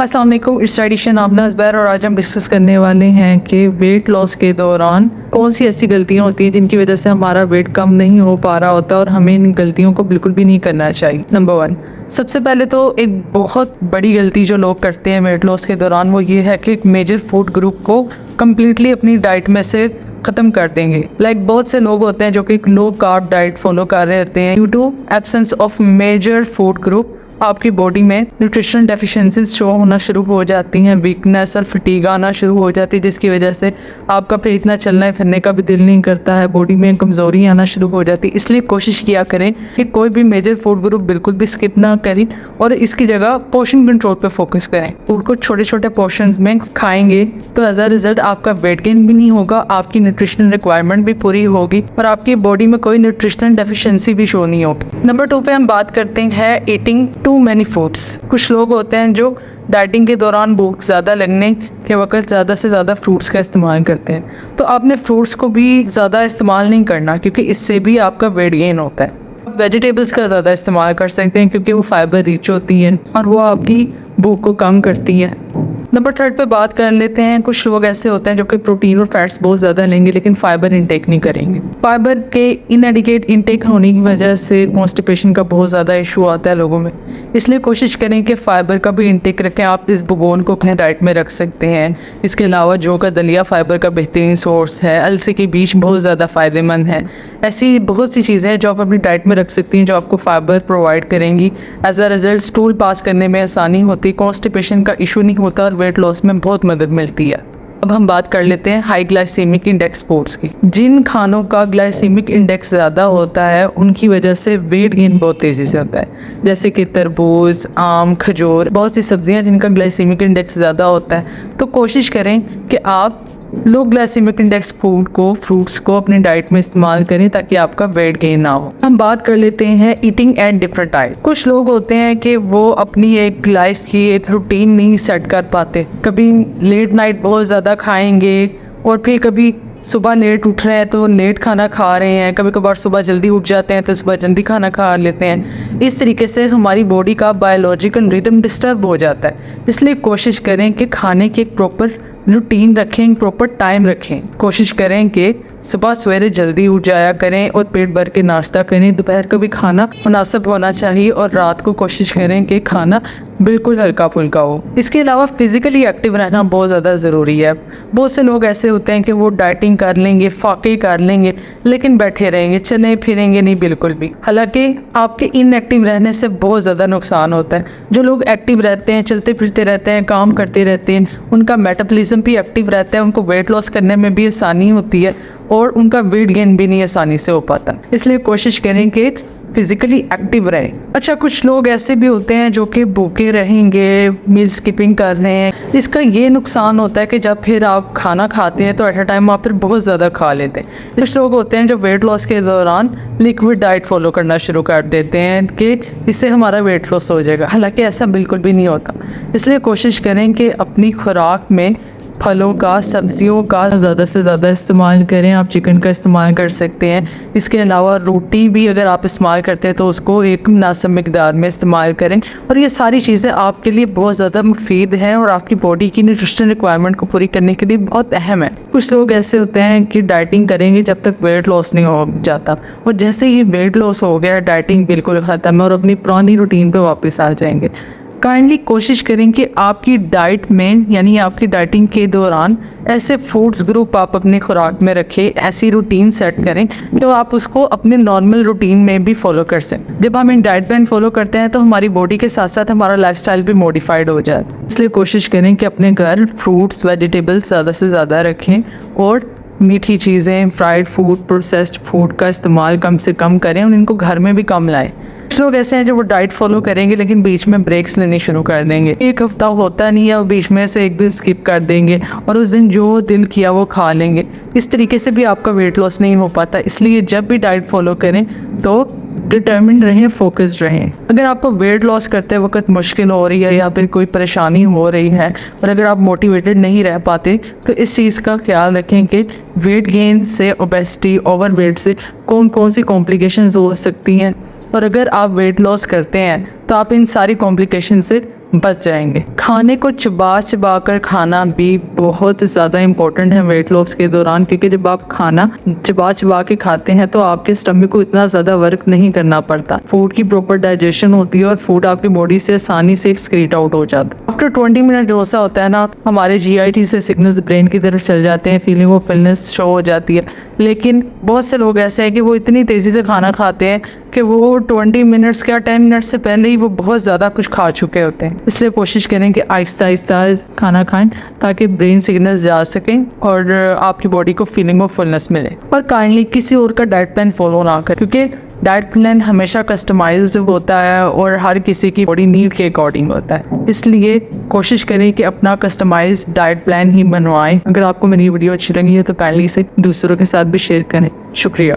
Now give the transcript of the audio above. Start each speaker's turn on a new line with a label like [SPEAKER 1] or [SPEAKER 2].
[SPEAKER 1] अस्सलाम वालेकुम, इस एडिशन आप ज़ुबैर और आज हम डिस्कस करने वाले हैं कि वेट लॉस के दौरान कौन सी ऐसी गलतियां होती हैं जिनकी वजह से हमारा वेट कम नहीं हो पा रहा होता और हमें इन गलतियों को बिल्कुल भी नहीं करना चाहिए। नंबर 1, सबसे पहले तो एक बहुत बड़ी गलती जो लोग करते हैं वेट लॉस के दौरान वो ये है कि एक मेजर फूड ग्रुप को कम्प्लीटली अपनी डाइट में से ख़त्म कर देंगे। बहुत से लोग होते हैं जो कि लो कार्ब डाइट फॉलो कर रहे होते हैं। Due to absence of major food group आपकी बॉडी में न्यूट्रिशन डेफिशिएंसीज शो होना शुरू हो जाती हैं, वीकनेस और फटीग आना शुरू हो जाती है, जिसकी वजह से आपका फिर इतना चलने फिरने का भी दिल नहीं करता है, बॉडी में कमज़ोरी आना शुरू हो जाती है। इसलिए कोशिश किया करें कि कोई भी मेजर फूड ग्रुप बिल्कुल भी स्किप ना करें और इसकी जगह पोर्शन कंट्रोल पर फोकस करें। फूड को छोटे छोटे पोर्शंस में खाएंगे तो एज अ रिजल्ट आपका वेट गेन भी नहीं होगा, आपकी न्यूट्रिशनल रिक्वायरमेंट भी पूरी होगी और आपकी बॉडी में कोई न्यूट्रिशनल डेफिशिएंसी भी शो नहीं होगी। नंबर 2 पे हम बात करते हैं ईटिंग टू मैनी फूड्स। कुछ लोग होते हैं जो डाइटिंग के दौरान भूख ज़्यादा लगने के वक्त ज़्यादा से ज़्यादा फ्रूट्स का इस्तेमाल करते हैं। तो आपने फ्रूट्स को भी ज़्यादा इस्तेमाल नहीं करना क्योंकि इससे भी आपका वेट गेन होता है। वेजिटेबल्स का ज़्यादा इस्तेमाल कर सकते हैं क्योंकि वो फाइबर रिच होती हैं और वो आपकी भूख को कम करती है। नंबर 3 पे बात कर लेते हैं। कुछ लोग ऐसे होते हैं जो कि प्रोटीन और फैट्स बहुत ज़्यादा लेंगे लेकिन फाइबर इंटेक नहीं करेंगे। फाइबर के इनएडिकेट इंटेक होने की वजह से कॉन्स्टिपेशन का बहुत ज़्यादा इशू आता है लोगों में। इसलिए कोशिश करें कि फाइबर का भी इंटेक रखें। आप इस भगोन को अपने डाइट में रख सकते हैं। इसके अलावा जौ का दलिया फाइबर का बेहतरीन सोर्स है। अलसी के बीज बहुत ज़्यादा फ़ायदेमंद है। ऐसी बहुत सी चीज़ें हैं जो आप अपनी डाइट में रख सकती हैं जो आपको फाइबर प्रोवाइड करेंगी। As a result stool pass करने में आसानी होती है, कॉन्स्टिपेशन का इशू नहीं होता और वेट लॉस में बहुत मदद मिलती है। अब हम बात कर लेते हैं हाई ग्लाइसेमिक इंडेक्स फूड्स की। जिन खानों का ग्लाइसेमिक इंडेक्स ज़्यादा होता है उनकी वजह से वेट गेन बहुत तेज़ी से होता है, जैसे कि तरबूज, आम, खजूर, बहुत सी सब्जियां जिनका ग्लाइसेमिक इंडेक्स ज़्यादा होता है। तो कोशिश करें कि आप लो ग्लाइसेमिक इंडेक्स फूड को, फ्रूट्स को अपनी डाइट में इस्तेमाल करें ताकि आपका वेट गेन ना हो। हम बात कर लेते हैं ईटिंग एट डिफरेंट टाइम। कुछ लोग होते हैं कि वो अपनी एक लाइफ की एक रूटीन नहीं सेट कर पाते। कभी लेट नाइट बहुत ज़्यादा खाएंगे और फिर कभी सुबह लेट उठ रहे हैं तो लेट खाना खा रहे हैं, कभी कभार सुबह जल्दी उठ जाते हैं तो सुबह जल्दी खाना खा लेते हैं। इस तरीके से हमारी बॉडी का बायोलॉजिकल रिदम डिस्टर्ब हो जाता है। इसलिए कोशिश करें कि खाने की एक प्रॉपर रूटीन रखें, प्रॉपर टाइम रखें। कोशिश करें कि सुबह सवेरे जल्दी उठ जाया करें और पेट भर के नाश्ता करें। दोपहर का भी खाना मुनासिब होना चाहिए और रात को कोशिश करें कि खाना बिल्कुल हल्का फुल्का हो। इसके अलावा फिज़िकली एक्टिव रहना बहुत ज़्यादा ज़रूरी है। बहुत से लोग ऐसे होते हैं कि वो डाइटिंग कर लेंगे, फाके कर लेंगे लेकिन बैठे रहेंगे, चले फिरेंगे नहीं बिल्कुल भी। हालांकि आपके इनएक्टिव रहने से बहुत ज़्यादा नुकसान होता है। जो लोग एक्टिव रहते हैं, चलते फिरते रहते हैं, काम करते रहते हैं, उनका मेटाबॉलिज्म भी एक्टिव रहता है, उनको वेट लॉस करने में भी आसानी होती है और उनका वेट गेन भी नहीं आसानी से हो पाता। इसलिए कोशिश करें कि फिज़िकली एक्टिव रहें। अच्छा, कुछ लोग ऐसे भी होते हैं जो कि भूखे रहेंगे, मील स्किपिंग कर रहे हैं। इसका ये नुकसान होता है कि जब फिर आप खाना खाते हैं तो एट अ टाइम आप फिर बहुत ज़्यादा खा लेते हैं। कुछ लोग होते हैं जो वेट लॉस के दौरान लिक्विड डाइट फॉलो करना शुरू कर देते हैं कि इससे हमारा वेट लॉस हो जाएगा। हालांकि ऐसा बिल्कुल भी नहीं होता। इसलिए कोशिश करें कि अपनी खुराक में फलों का, सब्जियों का ज़्यादा से ज़्यादा इस्तेमाल करें। आप चिकन का इस्तेमाल कर सकते हैं। इसके अलावा रोटी भी अगर आप इस्तेमाल करते हैं तो उसको एक मुनासिब मिकदार में इस्तेमाल करें। और ये सारी चीज़ें आपके लिए बहुत ज़्यादा मुफीद हैं और आपकी बॉडी की न्यूट्रिशनल रिक्वायरमेंट को पूरी करने के लिए बहुत अहम है। कुछ लोग ऐसे होते हैं कि डाइटिंग करेंगे जब तक वेट लॉस नहीं हो जाता और जैसे ही वेट लॉस हो गया डाइटिंग बिल्कुल ख़त्म है और अपनी पुरानी रूटीन पर वापस आ जाएंगे। काइंडली कोशिश करें कि आपकी डाइट में यानी आपकी डाइटिंग के दौरान ऐसे फूड्स ग्रुप आप अपने खुराक में रखें, ऐसी रूटीन सेट करें तो आप उसको अपने नॉर्मल रूटीन में भी फॉलो कर सकें। जब हम इन डाइट प्लान फॉलो करते हैं तो हमारी बॉडी के साथ साथ हमारा लाइफस्टाइल भी मॉडिफाइड हो जाए। इसलिए कोशिश करें कि अपने घर फ्रूट्स, वेजिटेबल्स ज़्यादा से ज़्यादा रखें और मीठी चीज़ें, फ्राइड फूड, प्रोसेस्ड फूड का इस्तेमाल कम से कम करें और इनको घर में भी कम लाएं। कुछ लोग ऐसे हैं जो वो डाइट फॉलो करेंगे लेकिन बीच में ब्रेक्स लेने शुरू कर देंगे। एक हफ्ता होता नहीं है और बीच में से एक दिन स्किप कर देंगे और उस दिन जो दिल किया वो खा लेंगे। इस तरीके से भी आपका वेट लॉस नहीं हो पाता। इसलिए जब भी डाइट फॉलो करें तो डिटर्मिन्ड रहें, फोकस्ड रहें। अगर आपको वेट लॉस करते वक्त मुश्किल हो रही है या फिर कोई परेशानी हो रही है और अगर आप मोटिवेटेड नहीं रह पाते तो इस चीज़ का ख्याल रखें कि वेट गेन से, ओबेसिटी, ओवरवेट से कौन कौन सी कॉम्प्लिकेशंस हो सकती हैं और अगर आप वेट लॉस करते हैं तो आप इन सारी कॉम्प्लिकेशन से बच जाएंगे। खाने को चबा चबा कर खाना भी बहुत ज़्यादा इम्पोर्टेंट है वेट लॉस के दौरान, क्योंकि जब आप खाना चबा चबा के खाते हैं तो आपके स्टमक को इतना ज़्यादा वर्क नहीं करना पड़ता, फूड की प्रॉपर डाइजेशन होती है और फूड आपकी बॉडी से आसानी से एक्सक्रीट आउट हो जाता है। आफ्टर 20 मिनट जो सा होता है ना, हमारे GIT से सिग्नल्स ब्रेन की तरफ चल जाते हैं, फीलिंग ऑफ फुलनेस शो हो जाती है। लेकिन बहुत से लोग ऐसे हैं कि वो इतनी तेज़ी से खाना खाते हैं कि वो 20 मिनट्स क्या 10 मिनट से पहले ही वो बहुत ज़्यादा कुछ खा चुके होते हैं। इसलिए कोशिश करें कि आहिस्ता आहिस्ता खाना खाएं ताकि ब्रेन सिग्नल्स जा सकें और आपकी बॉडी को फीलिंग ऑफ फुलनेस मिले। पर काइंडली किसी और का डाइट प्लान फॉलो ना करें, क्योंकि डाइट प्लान हमेशा कस्टमाइज्ड होता है और हर किसी की बॉडी नीड के अकॉर्डिंग होता है। इसलिए कोशिश करें कि अपना कस्टमाइज्ड डाइट प्लान ही बनवाएं। अगर आपको मेरी वीडियो अच्छी लगी है तो काइंडली इसे दूसरों के साथ भी शेयर करें। शुक्रिया।